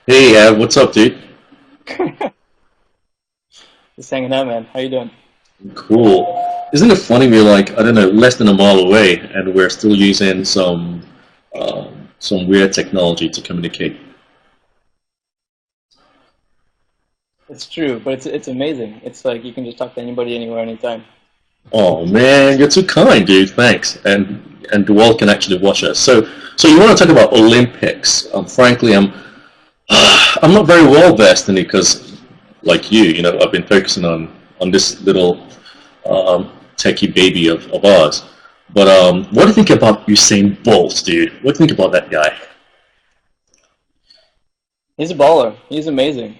Hey, what's up, dude? Just hanging out, man. How you doing? Cool. Isn't it funny we're like, I don't know, less than a mile away and we're still using some weird technology to communicate? It's true, but it's amazing. It's like you can just talk to anybody, anywhere, anytime. Oh man, you're too kind, dude. Thanks. And the world can actually watch us. So you want to talk about Olympics? Frankly, I'm not very well versed in it because, like I've been focusing on this little techie baby of ours. But what do you think about Usain Bolt, dude? What do you think about that guy? He's a baller. He's amazing.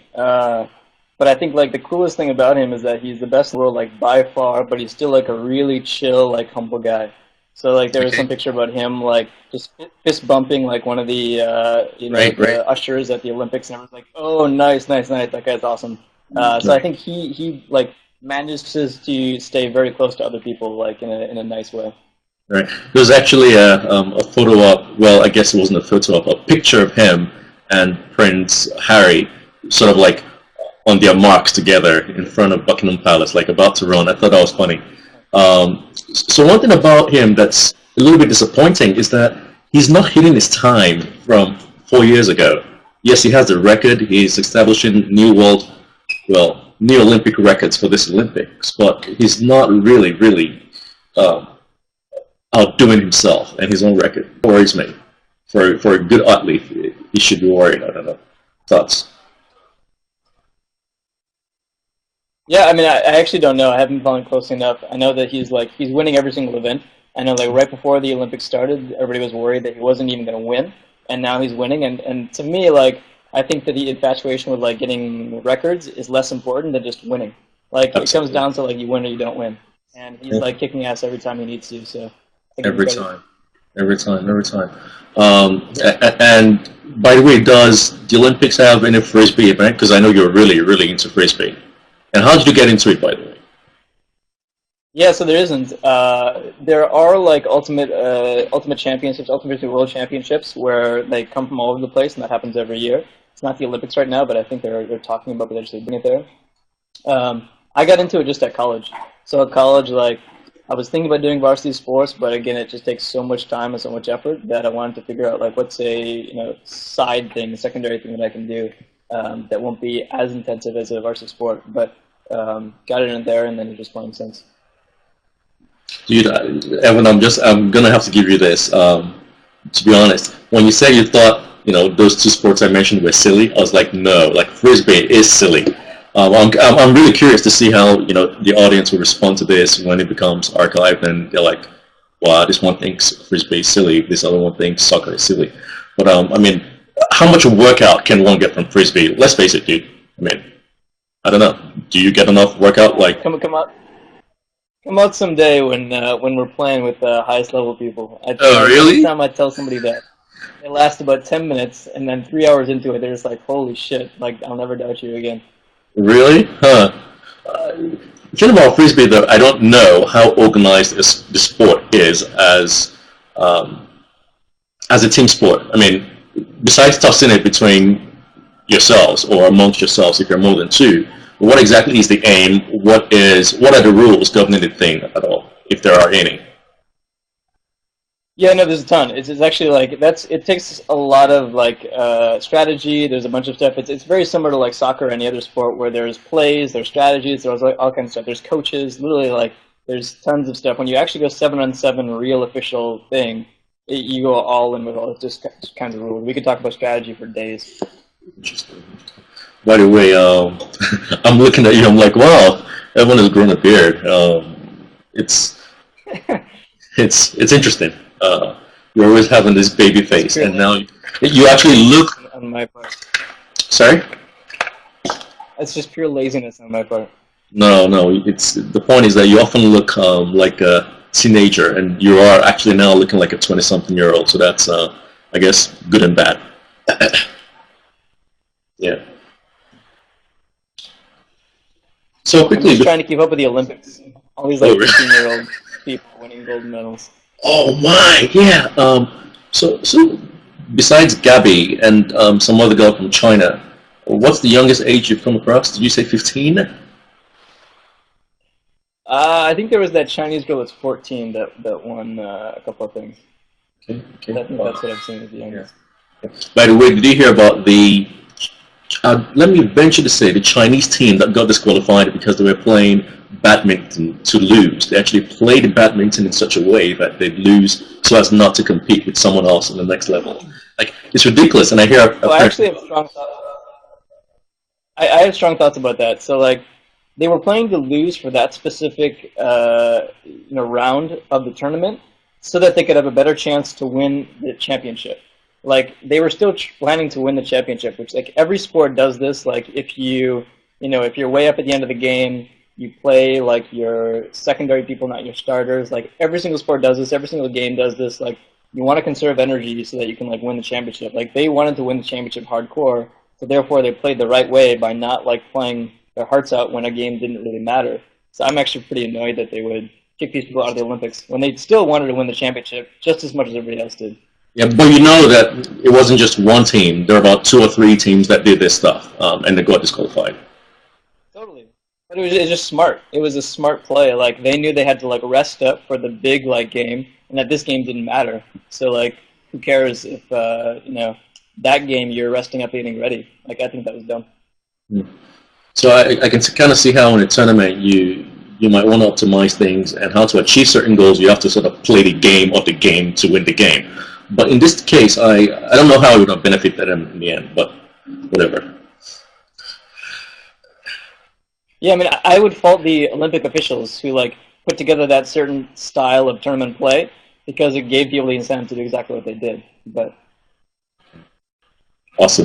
But I think like the coolest thing about him is that he's the best in the world, like by far. But he's still like a really chill, like humble guy. So like there was some Okay. picture about him like just fist bumping like one of the Right, right. the ushers at the Olympics, and everyone's like, "Oh, nice, nice, nice. That guy's awesome." So I Right. think he like manages to stay very close to other people, like in a nice way. Right. There's actually a photo op. Well, I guess it wasn't a photo op. A picture of him and Prince Harry, sort of like on their marks together in front of Buckingham Palace, like about to run. I thought that was funny. So one thing about him that's a little bit disappointing is that he's not hitting his time from 4 years ago. Yes, he has the record. He's establishing new Olympic records for this Olympics, but he's not really um, outdoing himself and his own record. Worries me. For a good athlete, he should be worried. I don't know. Thoughts? Yeah, I mean, I actually don't know. I haven't followed closely enough. I know that he's winning every single event. I know like right before the Olympics started, everybody was worried that he wasn't even going to win, and now he's winning. And to me, like I think that the infatuation with like getting records is less important than just winning. Like it comes Absolutely. down to like you win or you don't win, and he's Yeah. like kicking ass every time he needs to. So I give him Every credit. time. Every time. Every time. And by the way, does the Olympics have any frisbee event? Because I know you're really into frisbee. And how did you get into it, by the way? Yeah, so there isn't. There are like ultimate championships, ultimate world championships, where they come from all over the place, and that happens every year. It's not the Olympics right now, but I think they're talking about potentially bringing it there. I got into it just at college. So at college, like I was thinking about doing varsity sports, but again, it just takes so much time and so much effort that I wanted to figure out like what's a side thing, a secondary thing that I can do that won't be as intensive as a varsity sport. But got it in there, and then it just made sense. Dude, Evan, I'm gonna have to give you this. To be honest, when you said you thought, those two sports I mentioned were silly, I was like, no, like frisbee is silly. I'm really curious to see how the audience will respond to this when it becomes archived and they're like, wow, this one thinks frisbee is silly, this other one thinks soccer is silly. But I mean, how much workout can one get from frisbee? Let's face it, dude. I mean, I don't know. Do you get enough workout? Like, Come out someday when we're playing with highest level people. I tell oh, you, every really? time I tell somebody that, it lasts about 10 minutes, and then 3 hours into it, they're just like, "Holy shit! Like I'll never doubt you again." Really? Huh. The thing about frisbee, though, I don't know how organized the sport is um, as a team sport. I mean, besides tossing it between yourselves or amongst yourselves if you're more than two, what exactly is the aim? What are the rules governing the thing at all, if there are any? Yeah, no, there's a ton. It's actually like that's it takes a lot of like strategy. There's a bunch of stuff. It's very similar to like soccer or any other sport where there's plays, there's strategies, there's like all kinds of stuff. There's coaches, literally like there's tons of stuff. When you actually go 7-on-7 real official thing, you go all in with all just kinds of rules. We could talk about strategy for days. Interesting. By the way, I'm looking at you. I'm like, wow, everyone has grown a beard. It's it's interesting. You're always having this baby It's face, pure and now you actually laziness look. on my part. Sorry. It's just pure laziness on my part. No, no. It's the point is that you often look like a teenager, and you are actually now looking like a 20-something-year-old. So that's, I guess, good and bad. Yeah. So I'm quickly, just trying to keep up with the Olympics. All these oh, like 15-year-old people winning gold medals. oh my, yeah. So besides Gabby and some other girl from China, what's the youngest age you've come across? Did you say 15? I think there was that Chinese girl that's 14 that won a couple of things. Okay, I okay. think that's what I've seen as the youngest. By the way, did you hear about the? Let me venture to say the Chinese team that got disqualified because they were playing badminton to lose. They actually played badminton in such a way that they'd lose so as not to compete with someone else on the next level. Like it's ridiculous, and I hear. Well, I actually have strong thoughts. I have strong thoughts about that. So like, they were playing to lose for that specific round of the tournament, so that they could have a better chance to win the championship. Like they were still planning to win the championship, which like every sport does this. Like if if you're way up at the end of the game, you play like your secondary people, not your starters. Like every single sport does this. Every single game does this. Like you want to conserve energy so that you can like win the championship. Like they wanted to win the championship hardcore, so therefore they played the right way by not like playing their hearts out when a game didn't really matter. So I'm actually pretty annoyed that they would kick these people out of the Olympics when they still wanted to win the championship just as much as everybody else did. Yeah, but you know that it wasn't just one team. There were about 2 or 3 teams that did this stuff, and they got disqualified. Totally. But it was just smart. It was a smart play. Like they knew they had to like rest up for the big like game, and that this game didn't matter. So like, who cares if that game you're resting up, getting ready? Like I think that was dumb. So I can kind of see how in a tournament you might want to optimize things and how to achieve certain goals. You have to sort of play the game of the game to win the game. But in this case, I don't know how it would have benefited them in the end, but whatever. Yeah, I mean, I would fault the Olympic officials who like put together that certain style of tournament play because it gave people the incentive to do exactly what they did. But Awesome.